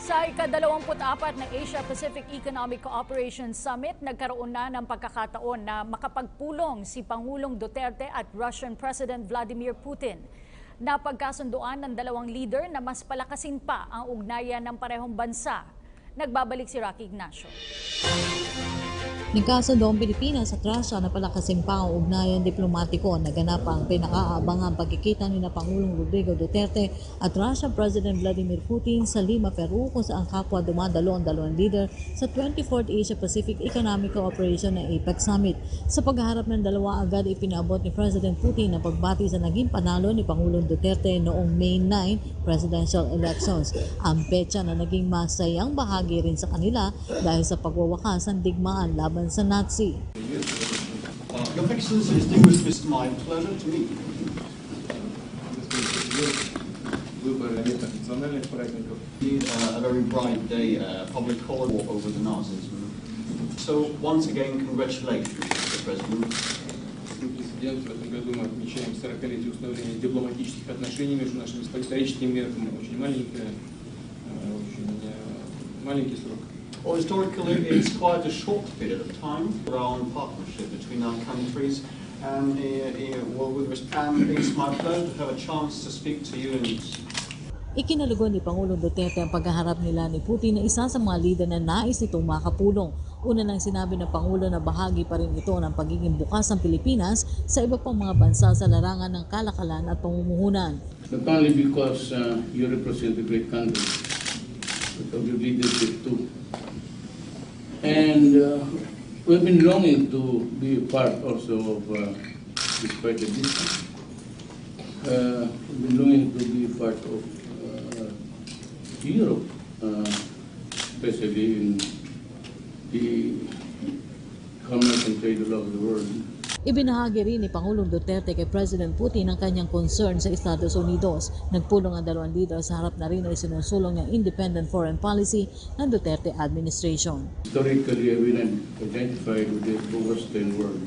Sa ika-24 na Asia-Pacific Economic Cooperation Summit, nagkaroon na ng pagkakataon na makapagpulong si Pangulong Duterte at Russian President Vladimir Putin. Napagkasunduan ng dalawang leader na mas palakasin pa ang ugnayan ng parehong bansa. Nagbabalik si Rocky Ignacio. Nagkasundo ang Pilipinas at Russia na palakasin pa ang ugnayan diplomatiko na ganap ang pinakaabangang pagkikita ni Pangulong Rodrigo Duterte at Russian President Vladimir Putin sa Lima, Peru, kung saan kapwa dumadalo ang dalawang leader sa 24th Asia-Pacific Economic Cooperation na APEC Summit. Sa pagharap ng dalawa, agad ipinaabot ni President Putin ang pagbati sa naging panalo ni Pangulong Duterte noong May 9 presidential elections. Ang petsa na naging masayang bahagi rin sa kanila dahil sa pagwawakas ng digmaan laban sa Nazi. Your Excellency, distinguished Mr. My pleasure to meet you. A very bright day, public holiday over the Nazis. So once again, congratulations, Mr. President. Президент, в этом году мы отмечаем 40-летие установления дипломатических отношений между нашими по историческим меркам. Очень маленький срок. Well, historically, it's quite a short period of time around partnership between our countries, and it's my pleasure to have a chance to speak to you. Ikinalugod ni Pangulong Duterte ang paghaharap nila ni Putin na isa sa mga lider na nais nitong makapulong. Una nang sinabi ng Pangulo na bahagi pa rin ito ng pagiging bukas ng Pilipinas sa iba pang mga bansa sa larangan ng kalakalan at pamumuhunan. Not only because you represent a great country, but of your leadership too. And we've been longing to be a part also of despite the distance. We've been longing to be a part of Europe, especially in the commerce and trade all over the world. Ibinahagi rin ni Pangulong Duterte kay President Putin ang kanyang concern sa Estados Unidos. Nagpulong ang dalawang leader sa harap na rin ay sinusulong ng independent foreign policy ng Duterte administration. Historically, we identified with the Western world.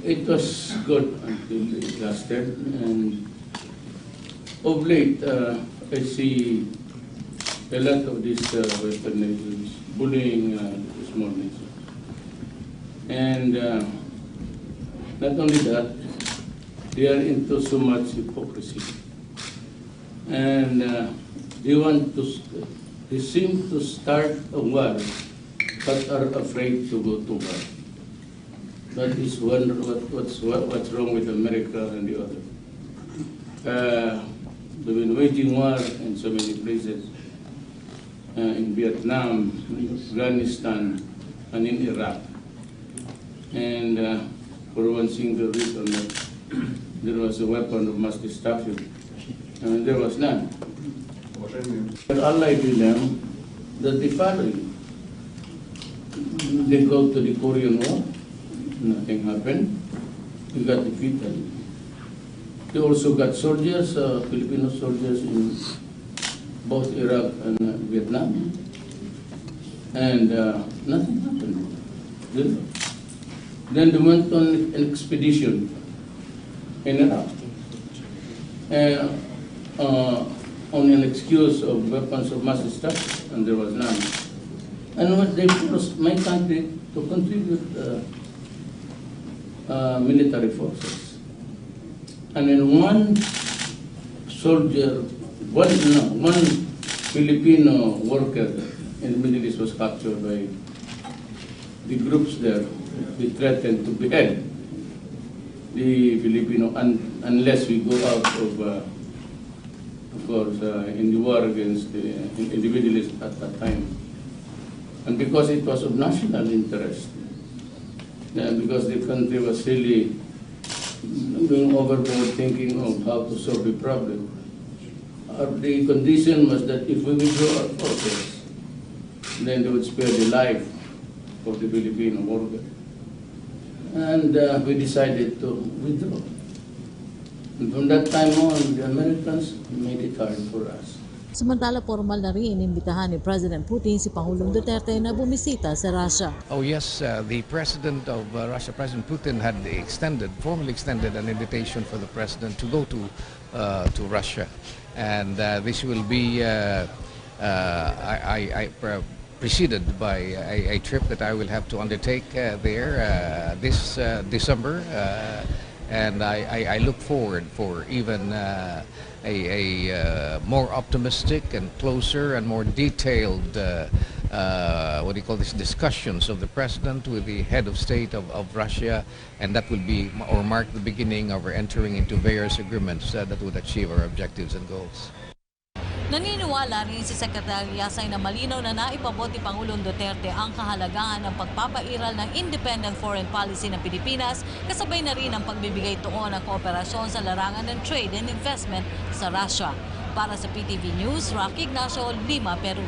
It was good until it lasted, and of late, I see a lot of these Western nations bullying the small nations. And not only that, they are into so much hypocrisy. And they seem to start a war, but are afraid to go to war. That is what's wrong with America and the other. They've been waging war in so many places, in Vietnam, in Afghanistan, and in Iraq. And for one single reason, that there was a weapon of mass destruction, and there was none. But allied with them, that the following, they go to the Korean War, nothing happened, we got defeated. They also got soldiers, Filipino soldiers in both Iraq and Vietnam, and nothing happened. Then they went on an expedition in Iraq on an excuse of weapons of mass destruction, and there was none. And what they forced my country to contribute military forces. And then one Filipino worker in the Middle East was captured by the groups there. They threatened to behead the Filipino unless we go out of course, in the war against in the Middle East at that time. And because it was of national interest, because the country was really going overboard thinking of how to solve the problem, the condition was that if we withdraw our forces, then they would spare the life of the Filipino worker. And we decided to withdraw. And from that time on, the Americans made it hard for us. Samantala, formal na rin inimbitahan ni President Putin si Pangulong Duterte na bumisita sa Russia. Oh yes, the President of Russia, President Putin, had formally extended an invitation for the President to go to Russia. And this will be preceded by a trip that I will have to undertake there this December. And I look forward for even a more optimistic and closer and more detailed discussions of the president with the head of state of Russia, and that will be or mark the beginning of our entering into various agreements that would achieve our objectives and goals. Naniniwala rin si Secretary Yasay na malinaw na naipabot ni Pangulong Duterte ang kahalagahan ng pagpapairal ng independent foreign policy ng Pilipinas, kasabay na rin ang pagbibigay tuon ng kooperasyon sa larangan ng trade and investment sa Russia. Para sa PTV News, Rocky Ignacio, Lima, Peru.